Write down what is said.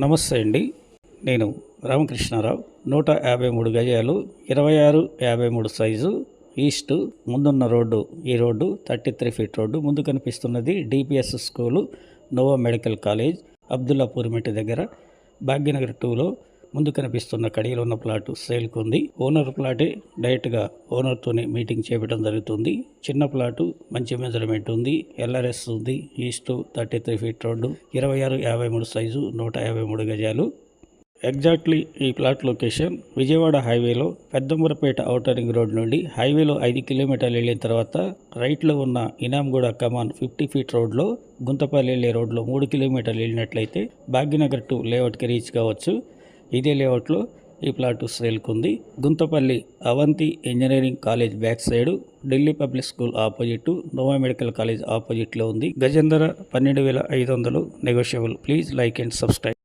నమస్తే అండి. నేను రామకృష్ణారావు. 153 గజాలు, 26:53 సైజు, ఈస్ట్. ముందున్న రోడ్డు ఈ రోడ్డు 33 ఫీట్ రోడ్డు. ముందు కనిపిస్తున్నది DPS school, Nova medical college, Abdullahpur మెట్టి దగ్గర, భాగ్యనగర్ 2లో ముందు కనిపిస్తున్న కడియలో ఉన్న ప్లాటు సేల్కు ఉంది. ఓనర్ ప్లాటే డైరెక్ట్గా ఓనర్తోనే మీటింగ్ చేయడం జరుగుతుంది. చిన్న ప్లాటు, మంచి మెజర్మెంట్ ఉంది, ఎల్ఆర్ఎస్ ఉంది, ఈస్ట్ 33 ఫీట్ రోడ్డు, 26:53 సైజు, 153 గజాలు. ఎగ్జాక్ట్లీ ఈ ప్లాట్ లొకేషన్ విజయవాడ హైవేలో పెద్దంబరపేట ఔటర్ రింగ్ రోడ్ నుండి హైవేలో 5 కిలోమీటర్లు వెళ్ళిన తర్వాత రైట్లో ఉన్న ఇనాంగూడ కమాన్ 50 ఫీట్ రోడ్లో గుంతపల్లి వెళ్ళే రోడ్లో 3 కిలోమీటర్లు వెళ్ళినట్లయితే భాగ్యనగర్ 2 లేఅవుట్కి రీచ్ కావచ్చు. ఇదే లేఅవుట్లో ఈ ప్లాటు సేల్కుంది. Gunthapally Avanthi engineering college back side, Delhi public school opposite, Nova medical college ఆపోజిట్లో ఉంది. గజం ధర 12,500, negotiable. Please like and subscribe.